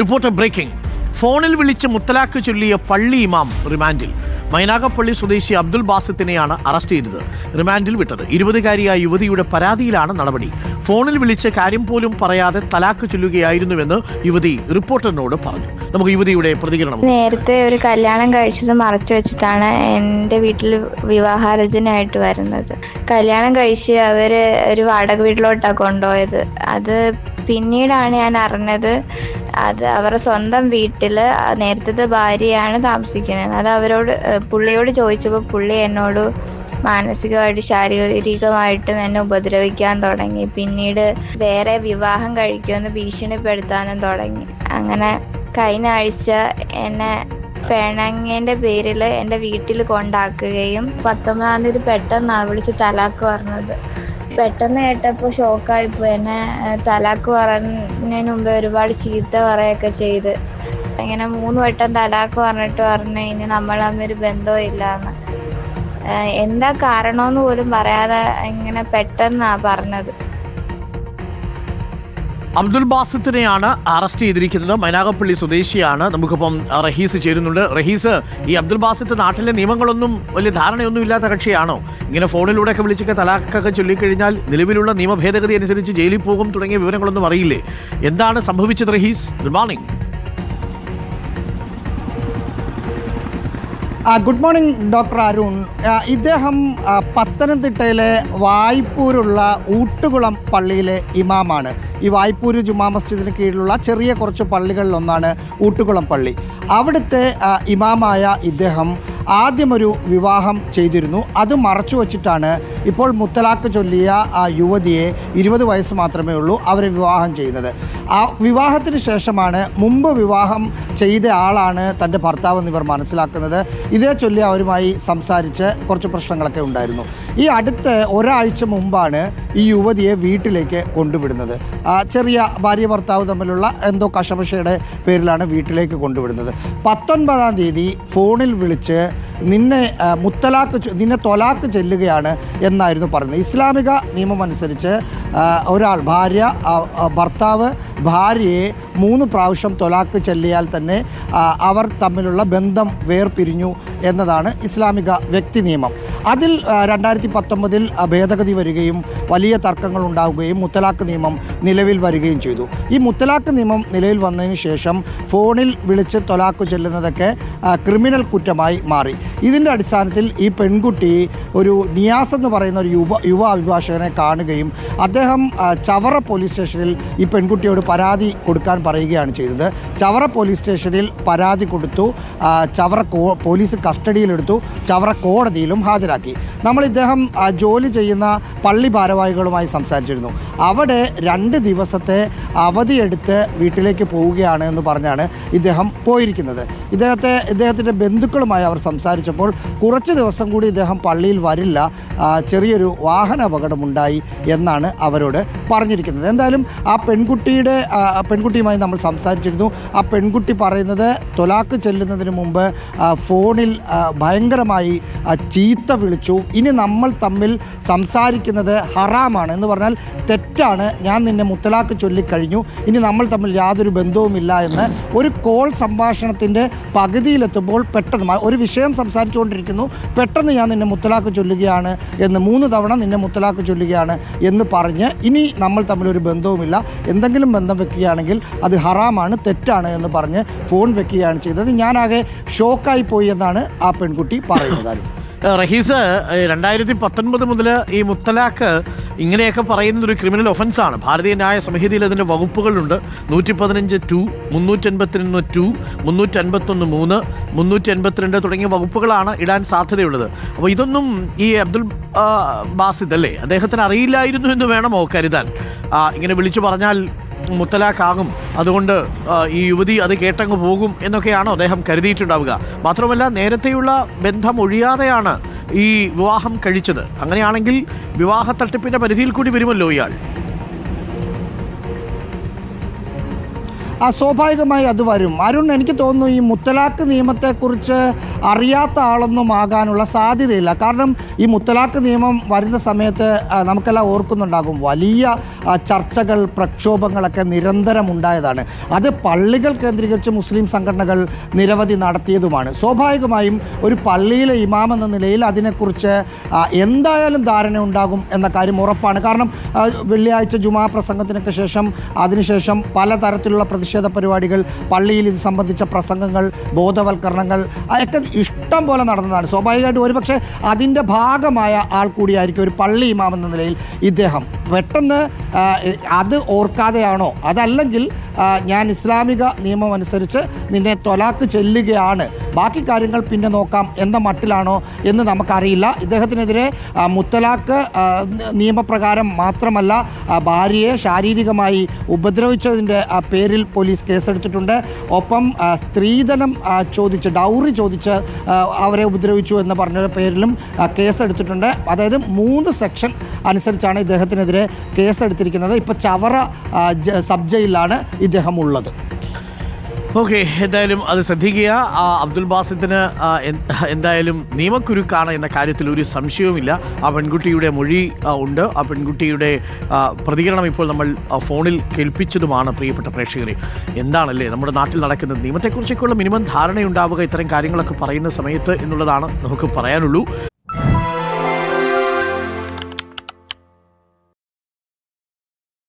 Reporter breaking. ഫോണിൽ വിളിച്ച് മുത്തലാഖ് ചൊല്ലിയ പള്ളി ഇമാം റിമാൻഡിൽ. മൈനാഗപ്പള്ളി സ്വദേശി അബ്ദുൽ ബാസിത്തിനെയാണ് അറസ്റ്റ് ചെയ്തത്, റിമാൻഡിൽ വിട്ടത്. 20-കാരിയായ യുവതിയുടെ പരാതിയിലാണ് നടപടി. ഫോണിൽ വിളിച്ച് കാര്യം പോലും പറയാതെ തലാഖ് ചൊല്ലുകയായിരുന്നുവെന്ന് യുവതി റിപ്പോർട്ടറിനോട് പറഞ്ഞു. നമുക്ക് യുവതിയുടെ പ്രതികരണം. നേരത്തെ ഒരു കല്യാണം കഴിച്ചത് മറച്ചു വെച്ചിട്ടാണ് എൻ്റെ വീട്ടിൽ വിവാഹാലോചനയായിട്ട് വരുന്നത്. കല്യാണം കഴിച്ച് അവര് ഒരു വാടക വീട്ടിലോട്ടാണ് കൊണ്ടുപോയത്. അത് പിന്നീടാണ് ഞാൻ അറിഞ്ഞത്. അത് അവരുടെ സ്വന്തം വീട്ടില് നേരത്തെ ഭാര്യയാണ് താമസിക്കുന്നത്. അത് പുള്ളിയോട് ചോദിച്ചപ്പോൾ പുള്ളി എന്നോട് മാനസികമായിട്ട് ശാരീരികമായിട്ടും എന്നെ ഉപദ്രവിക്കാൻ തുടങ്ങി. പിന്നീട് വേറെ വിവാഹം കഴിക്കുമെന്ന് ഭീഷണിപ്പെടുത്താനും തുടങ്ങി. അങ്ങനെ കഴിഞ്ഞ ആഴ്ച എന്നെ പിണങ്ങിയതിൻ്റെ പേരിൽ എൻ്റെ വീട്ടിൽ കൊണ്ടാക്കുകയും 19-ാം തീയതി പെട്ടെന്നാണ് വിളിച്ച് തലാക്ക് പറഞ്ഞത്. പെട്ടെന്ന് കേട്ടപ്പോൾ ഷോക്കായിപ്പോയി. എന്നെ തലാക്ക് പറഞ്ഞതിന് മുമ്പേ ഒരുപാട് ചീത്ത പറയുകയൊക്കെ ചെയ്ത്. ഇങ്ങനെ 3 വട്ടം തലാക്ക് പറഞ്ഞിട്ട് പറഞ്ഞു ഇനി നമ്മൾ തമ്മിൽ ബന്ധവും ഇല്ലാന്ന്. എന്താ കാരണമെന്ന് പോലും പറയാതെ ഇങ്ങനെ പെട്ടെന്നാ പറഞ്ഞത്. അബ്ദുൽ ബാസിത്തിനെയാണ് അറസ്റ്റ് ചെയ്തിരിക്കുന്നത്. മൈനാഗപ്പള്ളി സ്വദേശിയാണ്. നമുക്കിപ്പം റഹീസ് ചേരുന്നുണ്ട്. റഹീസ്, ഈ അബ്ദുൽ ബാസിത്ത് നാട്ടിലെ നിയമങ്ങളൊന്നും വലിയ ധാരണയൊന്നും ഇല്ലാത്ത കക്ഷിയാണോ? ഇങ്ങനെ ഫോണിലൂടെയൊക്കെ വിളിച്ചൊക്കെ തലാഖൊക്കെ ചൊല്ലിക്കഴിഞ്ഞാൽ നിലവിലുള്ള നിയമ ഭേദഗതി അനുസരിച്ച് ജയിലിൽ പോകും തുടങ്ങിയ വിവരങ്ങളൊന്നും അറിയില്ലേ? എന്താണ് സംഭവിച്ചത് Rahees? Good morning. Good morning doctor Arun. ഇദ്ദേഹം പത്തനംതിട്ടയിലെ വായ്പൂരുള്ള ഊട്ടുകുളം പള്ളിയിലെ ഇമാമാണ്. ഈ വായ്പൂര് ജുമാ മസ്ജിദിന് കീഴിലുള്ള ചെറിയ കുറച്ച് പള്ളികളിലൊന്നാണ് ഊട്ടുകുളം പള്ളി. അവിടുത്തെ ഇമാമായ ഇദ്ദേഹം ആദ്യമൊരു വിവാഹം ചെയ്തിരുന്നു. അത് മറച്ചു വച്ചിട്ടാണ് ഇപ്പോൾ മുത്തലാഖ് ചൊല്ലിയ ആ യുവതിയെ, 20 വയസ്സ് മാത്രമേ ഉള്ളൂ, അവരെ വിവാഹം ചെയ്യുന്നത്. ആ വിവാഹത്തിന് ശേഷമാണ്, മുമ്പ് വിവാഹം ചെയ്ത ആളാണ് തൻ്റെ ഭർത്താവെന്ന് ഇവർ മനസ്സിലാക്കുന്നത്. ഇതേ ചൊല്ലി അവരുമായി സംസാരിച്ച് കുറച്ച് പ്രശ്നങ്ങളൊക്കെ ഉണ്ടായിരുന്നു. ഈ അടുത്ത് ഒരാഴ്ച മുമ്പാണ് ഈ യുവതിയെ വീട്ടിലേക്ക് കൊണ്ടുവിടുന്നത്. ചെറിയ ഭാര്യ ഭർത്താവ് തമ്മിലുള്ള എന്തോ കശപശയുടെ പേരിലാണ് വീട്ടിലേക്ക് കൊണ്ടുവിടുന്നത്. 19-ാം തീയതി ഫോണിൽ വിളിച്ച് നിന്നെ തൊലാക്ക് ചെല്ലുകയാണ് എന്നായിരുന്നു പറഞ്ഞത്. ഇസ്ലാമിക നിയമം അനുസരിച്ച് ഒരാൾ ഭർത്താവ് ഭാര്യയെ 3 പ്രാവശ്യം തൊലാക്ക് ചെല്ലിയാൽ തന്നെ അവർ തമ്മിലുള്ള ബന്ധം വേർപിരിഞ്ഞു എന്നതാണ് ഇസ്ലാമിക വ്യക്തി നിയമം. അതിൽ 2019 ഭേദഗതി വരികയും വലിയ തർക്കങ്ങൾ ഉണ്ടാവുകയും മുത്തലാഖ് നിയമം നിലവിൽ വരികയും ചെയ്തു. ഈ മുത്തലാഖ് നിയമം നിലവിൽ വന്നതിന് ശേഷം ഫോണിൽ വിളിച്ച് തൊലാഖ് ചെല്ലുന്നതൊക്കെ ക്രിമിനൽ കുറ്റമായി മാറി. ഇതിൻ്റെ അടിസ്ഥാനത്തിൽ ഈ പെൺകുട്ടി ഒരു നിയാസ് എന്ന് പറയുന്ന ഒരു യുവ അഭിഭാഷകനെ കാണുകയും അദ്ദേഹം ചവറ പോലീസ് സ്റ്റേഷനിൽ ഈ പെൺകുട്ടിയോട് പരാതി കൊടുക്കാൻ പറയുകയാണ് ചെയ്തത്. ചവറ പോലീസ് സ്റ്റേഷനിൽ പരാതി കൊടുത്തു. ചവറ പോലീസ് കസ്റ്റഡിയിലെടുത്തു. ചവറ കോടതിയിലും ഹാജരാക്കി. ഇദ്ദേഹം ജോലി ചെയ്യുന്ന പള്ളി ഭാരവാഹികളുമായി സംസാരിച്ചിരുന്നു. അവിടെ 2 ദിവസത്തെ അവധിയെടുത്ത് വീട്ടിലേക്ക് പോവുകയാണ് എന്ന് പറഞ്ഞാണ് ഇദ്ദേഹം പോയിരിക്കുന്നത്. ഇദ്ദേഹത്തിൻ്റെ ബന്ധുക്കളുമായി അവർ സംസാരിച്ചപ്പോൾ കുറച്ച് ദിവസം കൂടി ഇദ്ദേഹം പള്ളിയിൽ വരില്ല, ചെറിയൊരു വാഹന അപകടമുണ്ടായി എന്നാണ് അവരോട് പറഞ്ഞിരിക്കുന്നത്. എന്തായാലും ആ പെൺകുട്ടിയുമായി നമ്മൾ സംസാരിച്ചിരുന്നു. ആ പെൺകുട്ടി പറയുന്നത് തൊലാക്ക് ചെല്ലുന്നതിന് മുമ്പ് ഫോണിൽ ഭയങ്കരമായി ചീത്ത വിളിച്ചു. ഇനി നമ്മൾ തമ്മിൽ സംസാരിക്കുന്നത് ഹറാമാണ് എന്ന് പറഞ്ഞാൽ തെറ്റാണ്, ഞാൻ നിന്നെ മുത്തലാക്ക് ചൊല്ലിക്കഴിഞ്ഞു, ഇനി നമ്മൾ തമ്മിൽ യാതൊരു ബന്ധവുമില്ല എന്ന് ഒരു കോൾ സംഭാഷണത്തിൻ്റെ പകുതിയിലെത്തുമ്പോൾ പെട്ടെന്ന് ഒരു വിഷയം സംസാരിച്ചുകൊണ്ടിരിക്കുന്നു, പെട്ടെന്ന് ഞാൻ നിന്നെ മുത്തലാക്ക് ചൊല്ലുകയാണ് എന്ന് 3 തവണ നിന്നെ മുത്തലാക്ക് ചൊല്ലുകയാണ് എന്ന് പറഞ്ഞ് ഇനി നമ്മൾ തമ്മിലൊരു ബന്ധവുമില്ല, എന്തെങ്കിലും ബന്ധം വെക്കുകയാണെങ്കിൽ അത് ഹറാമാണ്, തെറ്റാണ് എന്ന് പറഞ്ഞ് ഫോൺ വെക്കുകയാണ് ചെയ്തത്. ഞാനാകെ ഷോക്കായി പോയി എന്നാണ് ആ പെൺകുട്ടി പറയുന്നത്. റഹീസ്, 2019 മുതൽ ഈ മുത്തലാഖ് ഇങ്ങനെയൊക്കെ പറയുന്നതൊരു ക്രിമിനൽ ഒഫൻസാണ്. ഭാരതീയ ന്യായ സംഹിതയിൽ അതിൻ്റെ വകുപ്പുകളുണ്ട്. 115(2), 351(2), 351(3), 382 തുടങ്ങിയ വകുപ്പുകളാണ് ഇടാൻ സാധ്യതയുള്ളത്. അപ്പോൾ ഇതൊന്നും ഈ അബ്ദുൽ ബാസിത്ത് അല്ലേ, അദ്ദേഹത്തിന് അറിയില്ലായിരുന്നു എന്ന് വേണമോ കരുതാൻ? ഇങ്ങനെ വിളിച്ചു പറഞ്ഞാൽ മുത്തലാഖാകും, അതുകൊണ്ട് ഈ യുവതി അത് കേട്ടങ്ങ് പോകും എന്നൊക്കെയാണോ അദ്ദേഹം കരുതിയിട്ടുണ്ടാവുക? മാത്രമല്ല, നേരത്തെയുള്ള ബന്ധം ഒഴിയാതെയാണ് ഈ വിവാഹം കഴിച്ചത്. അങ്ങനെയാണെങ്കിൽ വിവാഹ തട്ടിപ്പിൻ്റെ പരിധിയിൽ കൂടി വരുമല്ലോ ഇയാൾ. സ്വാഭാവികമായി അത് വരും. അരുൺ, എനിക്ക് തോന്നുന്നു ഈ മുത്തലാഖ് നിയമത്തെക്കുറിച്ച് അറിയാത്ത ആളൊന്നും ആകാനുള്ള സാധ്യതയില്ല. കാരണം ഈ മുത്തലാഖ് നിയമം വരുന്ന സമയത്ത് നമുക്കെല്ലാം ഓർക്കുന്നുണ്ടാകും, വലിയ ചർച്ചകൾ, പ്രക്ഷോഭങ്ങളൊക്കെ നിരന്തരം ഉണ്ടായതാണ്. അത് പള്ളികൾ കേന്ദ്രീകരിച്ച് മുസ്ലിം സംഘടനകൾ നിരവധി നടത്തിയതുമാണ്. സ്വാഭാവികമായും ഒരു പള്ളിയിലെ ഇമാം എന്ന നിലയിൽ അതിനെക്കുറിച്ച് എന്തായാലും ധാരണ ഉണ്ടാകും എന്ന കാര്യം ഉറപ്പാണ്. കാരണം വെള്ളിയാഴ്ച ജുമാ പ്രസംഗത്തിനൊക്കെ ശേഷം അതിനുശേഷം പലതരത്തിലുള്ള പ്രതിഷേധ പരിപാടികൾ, പള്ളിയിൽ ഇത് സംബന്ധിച്ച പ്രസംഗങ്ങൾ, ബോധവൽക്കരണങ്ങൾ ഒക്കെ ഇഷ്ടം പോലെ നടന്നതാണ്. സ്വാഭാവികമായിട്ടും ഒരുപക്ഷെ അതിൻ്റെ ഭാഗമായ ആൾ കൂടിയായിരിക്കും ഒരു പള്ളി ഇമാം എന്ന നിലയിൽ ഇദ്ദേഹം. പെട്ടെന്ന് അത് ഓർക്കാതെയാണോ, അതല്ലെങ്കിൽ ഞാൻ ഇസ്ലാമിക നിയമം അനുസരിച്ച് നിന്നെ തൊലാക്ക് ചെല്ലുകയാണ്, ബാക്കി കാര്യങ്ങൾ പിന്നെ നോക്കാം എന്ന മട്ടിലാണോ എന്ന് നമുക്കറിയില്ല. ഇദ്ദേഹത്തിനെതിരെ മുത്തലാഖ് നിയമപ്രകാരം മാത്രമല്ല, ഭാര്യയെ ശാരീരികമായി ഉപദ്രവിച്ചതിൻ്റെ പേരിൽ പോലീസ് കേസെടുത്തിട്ടുണ്ട്. ഒപ്പം സ്ത്രീധനം ചോദിച്ച്, ഡൗറി ചോദിച്ച് അവരെ ഉപദ്രവിച്ചു എന്ന് പറഞ്ഞ പേരിലും കേസെടുത്തിട്ടുണ്ട്. അതായത് 3 സെക്ഷൻ അനുസരിച്ചാണ് ഇദ്ദേഹത്തിനെതിരെ കേസെടുത്തിരിക്കുന്നത്. ഇപ്പോൾ ചവറ സബ് ജയിലിലാണ് ഇദ്ദേഹം ഉള്ളത്. ഓക്കെ, എന്തായാലും അത് ശ്രദ്ധിക്കുക. അബ്ദുൽ ബാസിത്തിന് എന്തായാലും നിയമക്കുരുക്കാണ് എന്ന കാര്യത്തിൽ ഒരു സംശയവുമില്ല. ആ പെൺകുട്ടിയുടെ മൊഴി ഉണ്ട്. ആ പെൺകുട്ടിയുടെ പ്രതികരണം ഇപ്പോൾ നമ്മൾ ഫോണിൽ കേൾപ്പിച്ചതുമാണ്. പ്രിയപ്പെട്ട പ്രേക്ഷകരെ, എന്താണല്ലേ നമ്മുടെ നാട്ടിൽ നടക്കുന്നത്, നിയമത്തെക്കുറിച്ചൊക്കെയുള്ള മിനിമം ധാരണയുണ്ടാവുക ഇത്തരം കാര്യങ്ങളൊക്കെ പറയുന്ന സമയത്ത് എന്നുള്ളതാണ് നമുക്ക് പറയാനുള്ളൂ.